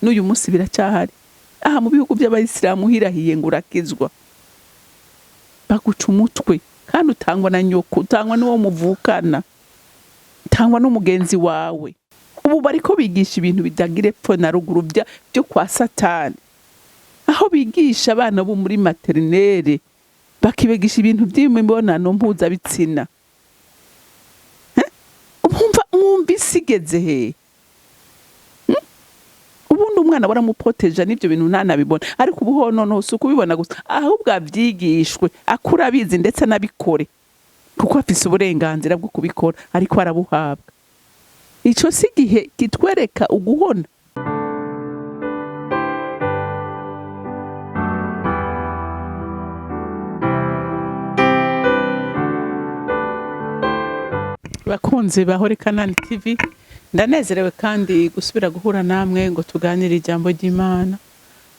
n'uyu munsi biracyahari. Aha mu bihugu by'abayisilamu hirahiye ngo urakizwa, baguca umutwe kandi utangwa na nyoko, utangwa n'uwo muvukana, utangwa n'umugenzi wawe. Ubu bariko bigisha ibintu bidagira epfo na ruguru byo kwa Satani, aho bigisha abana bo muri materinere bakibigisha ibintu by'imibonano mpuzabitsina. Mwumva isigeze he? Ubundi umwana baramuproteja n'ibyo bintu ntanabibona, ariko ubu hono si ukubibona gusa, ahubwo abyigishwe akura abizi ndetse anabikore, kuko afise uburenganzira bwo kubikora, ariko arabuhabwa. Ico si igihe kitwereka uguhona. Bakunzi bahore CANAAN TV, ndanezerewe kandi gusubira guhura namwe ngo tuganire ijambo ry'Imana.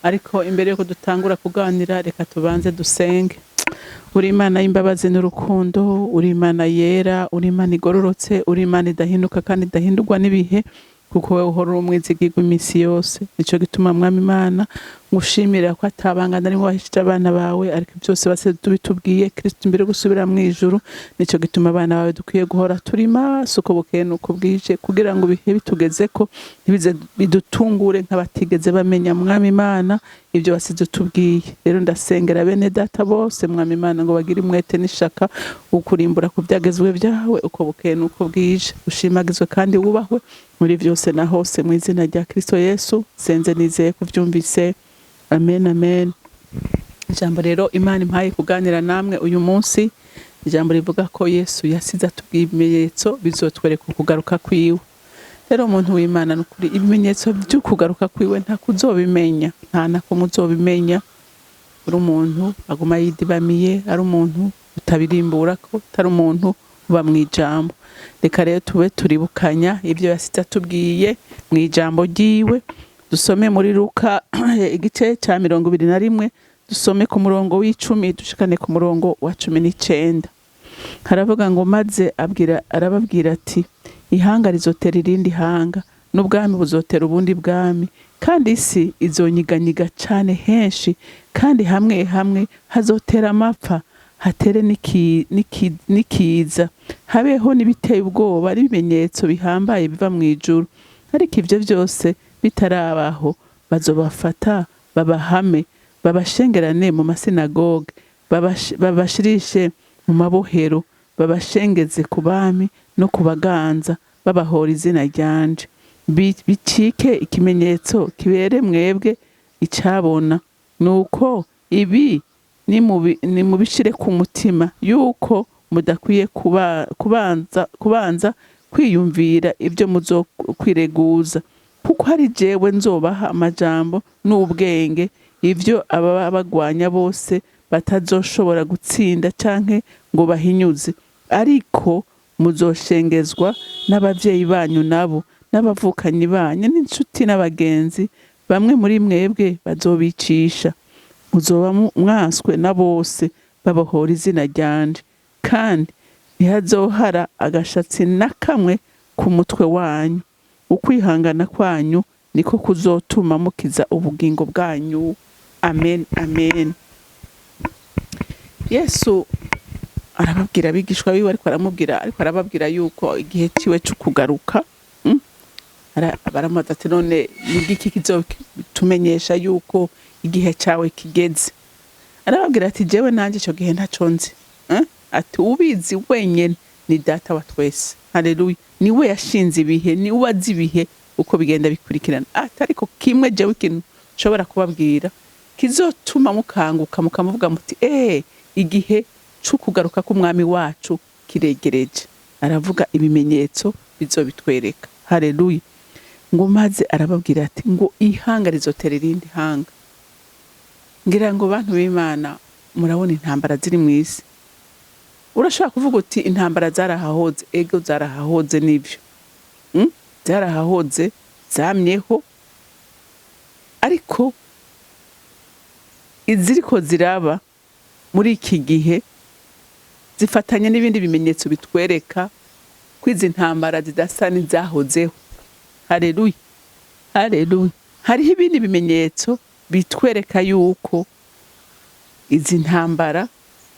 Ariko imbere yuko dutangura kuganira, reka tubanze dusenge. Uri Imana y'imbabazi n'urukundo, uri Imana yera, uri Imana igororotse, uri Imana idahinduka kandi idahindurwa n'ibihe, kuko wewe uhora umwizigirwa iminsi yose. Nico gituma Mwami Imana ngushimira ko atabangana ari wahishije abana bawe, ariko byose base tubitubwiye Kristo imbere gusubira mu ijuru. Nico gituma abana bawe dukwiye guhora turi maso uko bukeye nuko bwije, kugira ngo bihe bitugeze ko ntibize bidutungure nk'abatigeze bamenya Mwami Imana ibyo basize tubwiye. Rero ndasengera bene data bose Mwami Imana ngo bagire umwete n'ishaka ukurimbura ku byagezwe byawe uko bukeye nuko bwije. Ushimagizwe kandi wubahwe muri byose na hose, mu izina rya Kristo Yesu senze nizeye kuvyumvise. Amen, amen. Ijambo rero Imana impaye kuganira namwe uyu munsi, ijambo rivuga ko Yesu yasize atubwiye ibimenyetso bizotwereka kugaruka kwiwe. Rero umuntu w'Imana n'ukuri, ibimenyetso byo kugaruka kwiwe nta kuzobimenya, nta nako muzobimenya. Uri umuntu aguma yidibamiye, ari umuntu utabirimbura ko, atari umuntu uba mu ijambo. Reka rero tube turibukanya ibyo yasize atubwiye mu ijambo ryiwe. Dusome muri Luka igice cya 21, dusome ku murongo w'10 dushikane ku murongo wa 19. Haravuga ngo maze arababwira ati, ihanga rizotera irindi hanga, n'ubwami buzotera ubundi bwami, kandi isi izonyiganyiga cyane henshi, kandi hamwe hamwe hazotera amapfa, hatere n'ikiza, habeho n'ibiteye ubwoba n'ibimenyetso bihambaye biva mu ijuru. Ariko ibyo byose bitarabaho, bazobafata babahame, babashengerane mu masinagoge, babashirishe mu mabohero, babashengeze ku bami no kubaganza, babahora izina ryanje. Bicike ikimenyetso kibere mwebwe icabona, nuko ibi ni mubishire ku mutima, yuko mudakwiye kubanza kwiyumvira ibyo muzokwireguza, kuko hari jewe nzobaha amajambo n'ubwenge, ivyo ababa bagwanya bose batazoshobora gutsinda canke ngo bahinyuze. Ariko muzoshengezwa n'abavyeyi banyu nabo, n'abavukanyi banyu, n'inshuti n'abagenzi. Bamwe muri mwebwe bazobicisha, muzoba mwaswe na bose babahora izina ryanje, kandi ntihazohara agashatsi na kamwe ku mutwe wanyu. Ukwihangana kwanyu niko kuzotuma mukiza ubugingo bwanyu. Amen, amen. Yesu arababwira abigishwa biwe, ariko arababwira yuko igihe ciwe cyo kugaruka, baramaze ati, none n'igiki kizotumenyesha yuko igihe cyawe kigeze? Arababwira ati, jewe nanje ico gihe ntaco nzi. Ati, ubizi wenyene ni data wa twese. Haleluya. Niwe yashinze ibihe, niwe azi ibihe uko bigenda bikurikirana. Ariko kimwe jewe ikintu nshobora kubabwira kizotuma mukanguka mukamuvuga muti, igihe cyo kugaruka k'umwami wacu kiregereje. Aravuga ibimenyetso bizobitwereka. Haleluya. Ngo maze arababwira ati, ngo ihanga rizotera irindi hanga. Ngira ngo bantu b'Imana murabona intambara ziri mu isi. Urashobora kuvuga uti intambara zarahahoze, ego zarahahoze n'ibyo. Zarahahoze, zamyeho, ariko iziriko ziraba muri iki gihe zifatanye n'ibindi bimenyetso bitwereka ko izi ntambara zidasa n'izahozeho. Haleluya. Haleluya. hariho ibindi bimenyetso bitwereka yuko izi ntambara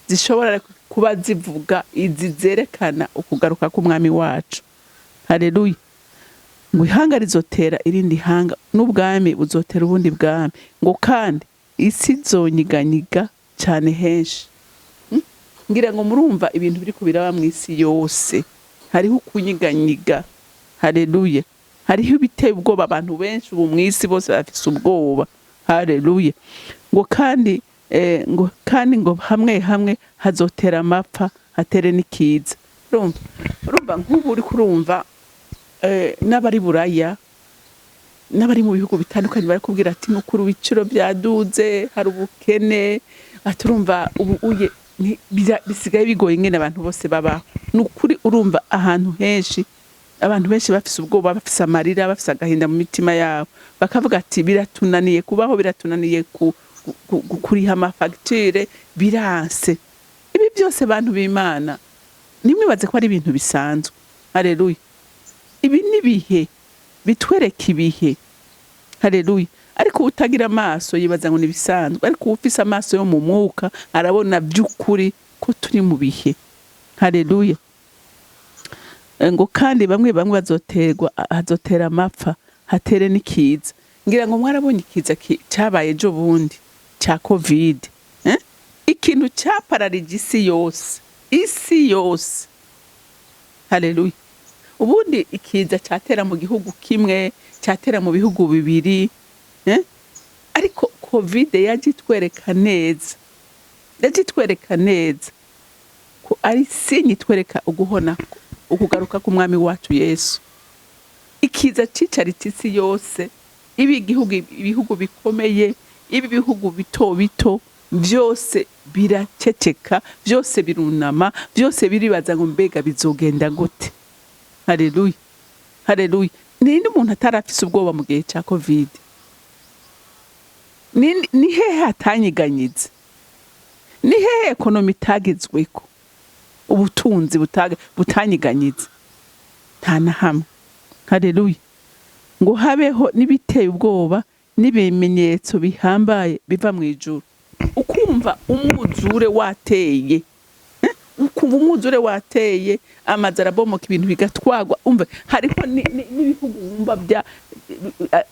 zishobora kuba zivuga izi zerekana ukugaruka k'umwami wacu. Haleluya. Ngo ihanga rizotera irindi hanga, n'ubwami buzotera ubundi bwami, ngo kandi isi zonyiganyiga cyane henshi. Ngira ngo murumva ibintu biri kubiraba mu isi yose, hariho kunyiganyiga. Haleluya. Hariho ibiteye ubwoba, abantu benshi ubu mu isi bose bafise ubwoba. Haleluya. Ngo kandi ngo hamwe hamwe hazotera amapfa, hatere n'ikiza. Urumva nk'ubu uri kurumva n'abari buraya n'abari mu bihugu bitandukanye bari kubwira ati mukuru w'iciro byaduze, hari ubukene, aturumva ubu uye bisigaye bigoye ngene abantu bose babaho. Nukuri urumva ahantu henshi abantu benshi bafise ubwoba, bafise amarira, bafise agahinda mu mitima yabo, bakavuga ati biratunaniye kubaho, biratunaniye kuriha amafagitire, biranse. Ibi byose bantu b'Imana nimwibaze ko ari ibintu bisanzwe. Haleluya. Ibi nibihe bitwereka ibihe. Haleluya. Ariko utagira amaso yibaza ngo nibisanzwe, ariko ufise amaso yo mu mwuka arabona by'ukuri ko turi mu bihe. Haleluya. Ngo kandi bamwe hazotera amapfa, hatere n'ikiza. Ngira ngo mwarabonye ikiza cyabaye ejo bundi cya COVID. Ikintu cyapararije isi yose. Haleluya. Ubundi ikiza cyatera mu gihugu kimwe, cyatera mu bihugu bibiri, ariko COVID yagitwereka neza ko ari sinyi twereka uguhona, ukugaruka k'umwami wacu Yesu. Ikiza cicaritse isi yose, ibihugu bikomeye, ibi bihugu bito bito, byose biraceceka, byose birunama, byose biribaza ngo mbega bizogenda gute. Haleluya. Haleluya. Ninde umuntu atarafise ubwoba mu gihe cya COVID? Ni hehe hatanyiganyize? Ni hehe ekonomi itagezweko? Ubutunzi butanyiganyize? Nta na hamwe. Haleluya. Ngo habeho n'ibiteye ubwoba n'ibimenyetso bihambaye biva mu ijuru. Ukumva umwuzure wateye, amazi arabomoka, ibintu bigatwagwa. Umva hariho n'ibihugu wumva bya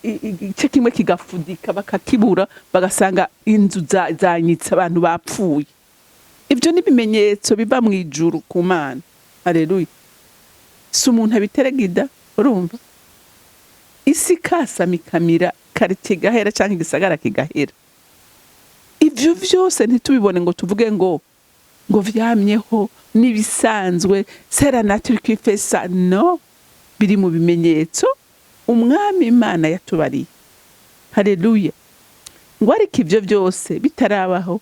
igice kimwe kigafudika, bakakibura, bagasanga inzu zanyitse, abantu bapfuye. Ibyo n'ibimenyetso biva mu ijuru ku Mana. Haleluya. Si umuntu abiteregida. Urumva isi kasama ikamira, karite gahera cyangwa igisagara kigahera. Ibyo byose ntitubibone ngo tuvuge ngo vyamyeho nibisanzwe, sera naturi kwifesa. No, biri mu bimenyetso umwami Imana yatubariye. Haleluya. Ngo ariko ibyo byose bitarabaho,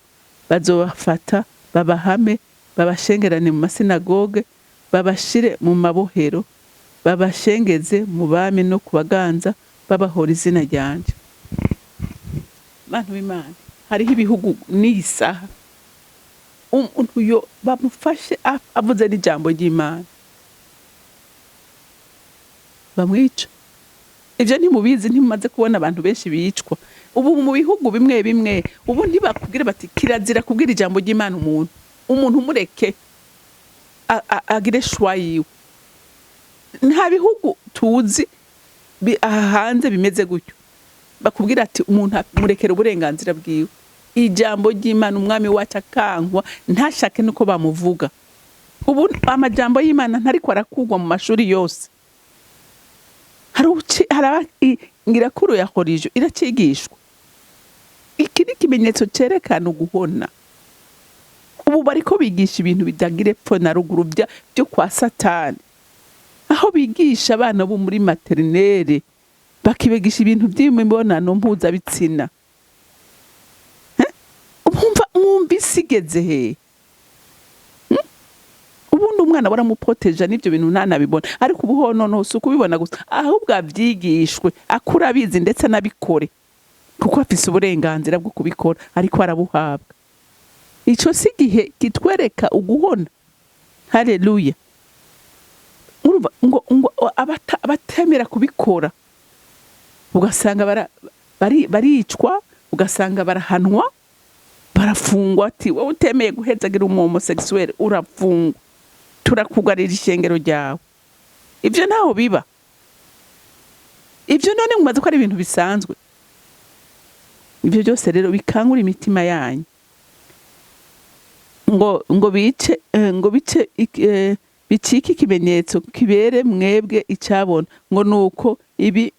bazobafata, babahame, babashengerane mu masinagoge, babashire mu mabohero, babashengeze mu bami no kubaganza, babahora izina ryanje. Bantu b'Imana, hariho ibihugu n'isaha umuntu yo bamufashe avuze n'ijambo ry'Imana bamwica. Ibyo ntimubizi, ntimumaze kubona abantu benshi bicwa ubu mu bihugu bimwe bimwe? Ubu ntibakubwira bati kirazira kubwira ijambo ry'Imana umuntu umureke agire shwa yiwe. Nta bihugu tuzi hanze bimeze gutyo, bakubwira ati umuntu murekera uburenganzira bwiwe. Ijambo ry'Imana umwami wacu akankwa, ntashake nuko bamuvuga. Ubu amajambo y'Imana ntariko arakugwa mu mashuri yose. Ngira kuru ya horijo iracigishwa. Iki ni ikimenyetso cerekana uguhona. Ubu bariko bigisha ibintu bidagire pfo na ruguru byo kwa Satani, aho bigisha abana bo muri materinere bakibigisha ibintu by'imibonano mpuzabitsina. Mwumva isigeze he? Ubundi umwana baramupoteja n'ibyo bintu ntanabibona, ariko ubu noneho si ukubibona gusa, ahubwo abyigishwe, akura abizi ndetse anabikore, kuko afise uburenganzira bwo kubikora, ariko arabuhabwa. Ico si igihe kitwereka uguhona. Haleluya. Urumva ngo abatemera kubikora, ugasanga baricwa, ugasanga barahanwa, barafungwa, ati wowe utemeye guhezagira homosexuel urafungwa, turakugarira ishengero ryawe. Ibyo ntaho biba. Ibyo none mumaze ko ari ibintu bisanzwe. Ibyo byose rero bikangura imitima yanyu. Ngo bice bicike ikimenyetso kibere mwebwe icabona, ngo nuko ibi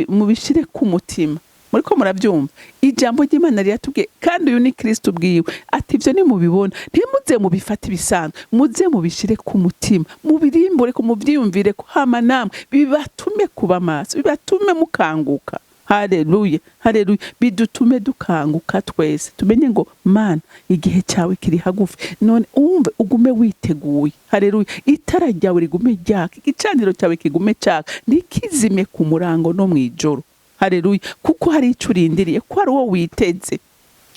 mubishire ku mutima. Muriko murabyumva, ijambo ry'Imana riratubwiye, kandi uyu ni Kristo ubwiwe ati ibyo ni mubibona, ntimuze mubifata ibisanzwe, muze mubishire ku mutima, mubirimbure ko muvyiyumvire ko hama namwe bibatume kuba maso, bibatume mukanguka. Haleluya, haleluya. Bidutume dukanguka twese, tumenye ngo Mana igihe cyawe kiri hagufi, none umve ugume witeguye. Haleluya. Itara ryawe rigume ryaka, igicaniro cyawe kigume cyaka, ntikizime ku murango no mwijoro. Haleluya. Kuko hari icyo urindiriye, ko ari wowe witeze.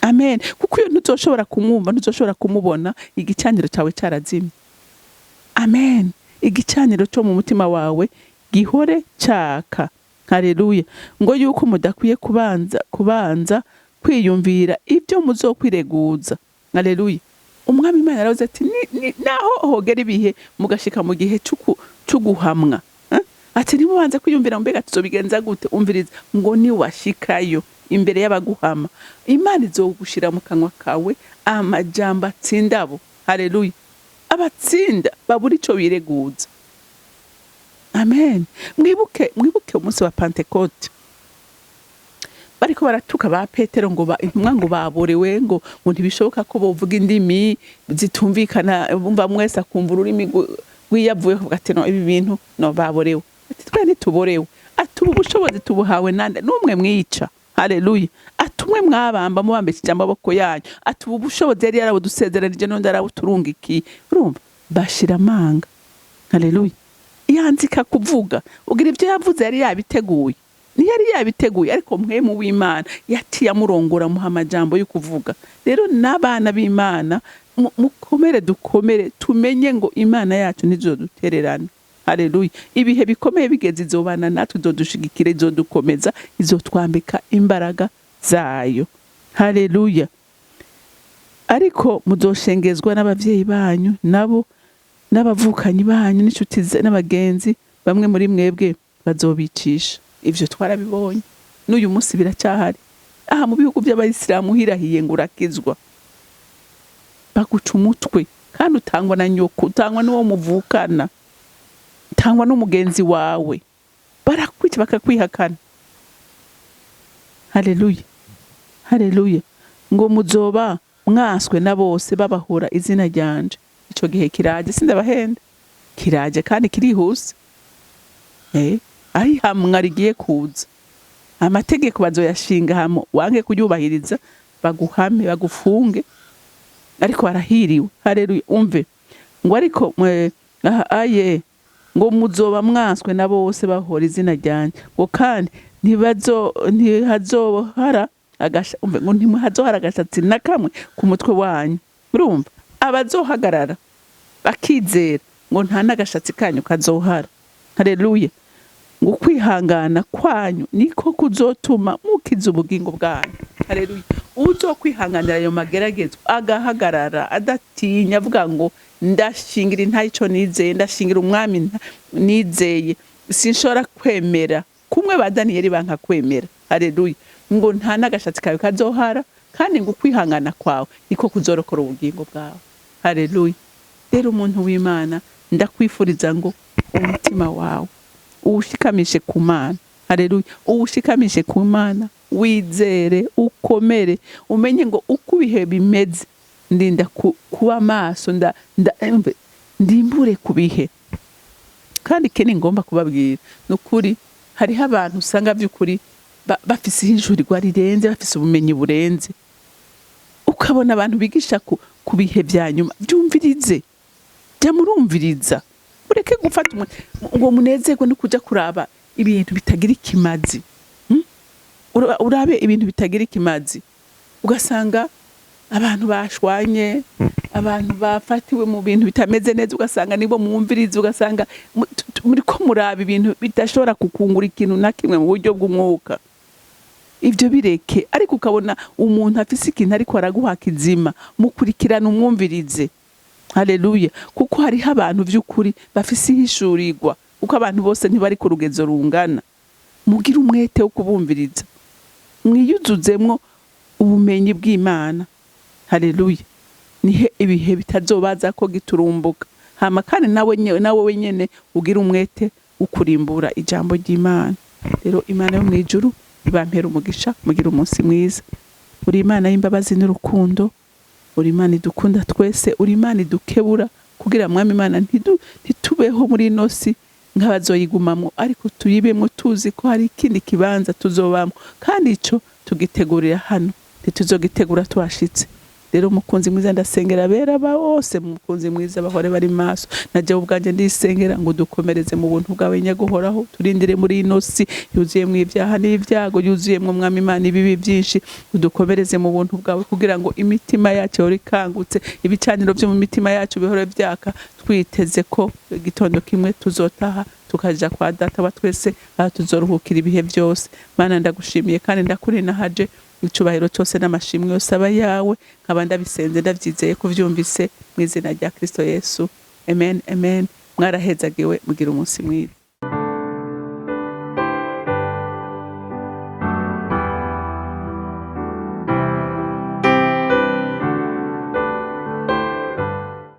Amen. Kuko iyo ntuzoshobora kumwumva, ntuzoshobora kumubona, igicaniro cyawe cyarazimye. Amen. Igicaniro cyo mu mutima wawe gihore cyaka. Haleluya. Ngo yuko mudakwiye kubanza kwiyumvira ibyo muzokwireguza. Haleluya. Umwami Imana aravuze ati naho hogera ibihe mugashika mu gihe cy'uguhamwa. Ati nimubanze kwiyumvira mbega tuzobigenza gute? Umviriza, ngo ni washikayo imbere y'abaguhama, Imana izogushira mu kanwa kawe amajambo atsindabo. Haleluya. Abatsinda babura ico bireguza. Amen. Mwibuke umunsi wa Pentecote. Bariko baratuka ba Petero ngo intumwa ngo baborewe, ngo ntibishoboka ko bovuga indimi zitumvikana, bumva mwese akumva ururimi rwiyavuye, kuvuga ati no ibi bintu no baborewe. Ati twe ntituborewe, ati ubu bushobozi tubuhawe nande n'umwe mwica. Haleluya. Ati umwe mwabamba mubambishije amaboko yanyu, ati ubu bushobozi yari yarabudusezeranije none arabuturungikiye. Urumva bashira amanga. Haleluya. Yanzika kuvuga, ugira ibyo yavuze yari yabiteguye, yari yabiteguye, ariko mwemu w'Imana yatiye amurongora muha amajambo yo kuvuga. Rero n'abana b'Imana mukomere, dukomere, tumenye ngo Imana yacu ntizodutererana. Haleluya. Ibihe bikomeye bigeze izobana natwe, izodushigikira, izodukomeza, izotwambika imbaraga zayo. Haleluya. Ariko muzoshengezwa n'abavyeyi banyu, nabo n'abavukanyi banyu n'inshuti n'abagenzi, bamwe muri mwebwe bazobicisha. Ivyo twarabibonye, n'uyu munsi biracyahari. Aha mu bihugu by'Abayisilamu hirahiye ngo urakizwa, baguca umutwe, kandi utangwa na nyoko, utangwa n'uwo muvukana, utangwa n'umugenzi wawe, barakwica bakakwihakana. Haleluya, haleluya. Ngo muzoba mwaswe na bose babahora izina ryanje. Ico gihe kiraje, sindabahenda, kiraje kandi kirihuse. Ari hamwe rigiye kuza, amategeko bazoyashinga hamo, wange kuyubahiriza baguhame, bagufunge, ariko barahiriwe. Haleluya. Umve ngo ariko ngo muzoba mwaswe na bose bahora izina ryanje, ngo kandi ntihazohara agashatsi na kamwe ku mutwe wanyu. Urumva, abazohagarara bakizera ngo nta n'agashatsi kanyu kazohara. Haleluya. Ngo kwihangana kwanyu niko kuzotuma mukiza ubugingo bwanyu. Haleluya. Uzokwihanganira ayo mageragezwa agahagarara adatinya, avuga ngo ndashingira ntayico nizeye, ndashingira umwami nizeye, sinshobora kwemera kumwe ba Daniyeli banka kwemera. Haleluya. Ngo nta n'agashatsi kawe kazohara, kandi ngo kwihangana kwawe niko kuzorokora ubugingo bwawe. Haleluya. Rero umuntu w'Imana, ndakwifuriza ngo umutima wawe uwushikamishe ku Mana. Haleluya. Uwushikamishe ku Mana, wizere, ukomere, umenye ngo uko ibihe bimeze ndinda kuba maso, ndimbure ku bihe. Kandi kene ngomba kubabwira nukuri, hariho abantu usanga by'ukuri bafise ijurirwa rirenze, bafise ubumenyi burenze, ukabona abantu bigisha ku bihe bya nyuma. Byumvirize, jya murumviriza, mureke gufata ngo munezerwe no kuja kuraba ibintu bitagira ikimazi. Urabe ibintu bitagira ikimazi, ugasanga abantu bashwanye, abantu bafatiwe mu bintu bitameze neza, ugasanga nibo mwumviriza, ugasanga muri ko muraba ibintu bidashobora kukungura ikintu na kimwe mu buryo bw'umwuka. ivyo bireke. Ariko ukabona umuntu afise ikintu ariko araguha kizima, mukurikirana umwumvirize. Haleluya. Kuko hariho abantu vy'ukuri bafise ihishurirwa, kuko abantu bose ntibari ku rugezo rungana. Mugira umwete wo kubumviriza, mwiyuzuzemwo ubumenyi bw'Imana. Haleluya. Nihe ibihe bitazobaza ko giturumbuka. Hama kandi nawe wenyene ugira umwete ukurimbura ijambo ry'Imana. Rero Imana yo mwijuru ibampera umugisha, mugira umunsi mwiza. Uri Imana y'imbabazi n'urukundo, uri Imana idukunda twese, uri Imana idukebura kugira mwami Imana ntitubeho muri ino si nk'abazoyigumamwo, ariko tuyibemwo tuzi ko hari ikindi kibanza tuzobamwo, kandi ico tugitegurira hano, ntituzogitegura twashitse. Rero mukunzi mwiza ndasengera bera bose, mukunzi mwiza bahore bari maso. Naje ubwanje ndisengera ngo dukomereze mu buntu bwawe nyaguhoraho, turindire muri ino si yuzuyemwo ibyaha n'ibyago, yuzuyemwo mwami Imana ibibi byinshi. Udukomereze mu buntu bwawe kugira ngo imitima yacu ihore ikangutse, ibicaniro byo mu mitima yacu bihore vyaka, twiteze ko igitondo kimwe tuzotaha tukaja kwa data wa twese, aho tuzoruhukira ibihe byose. Mana ndagushimiye kandi ndakurinahaje, icubahiro cyose n'amashimwe yose aba yawe, nkaba ndabisenze ndavyizeye ko vyumvise mu izina rya Kristo Yesu. Amen, amen. Mwarahezagiwe, mugira umunsi mwiza.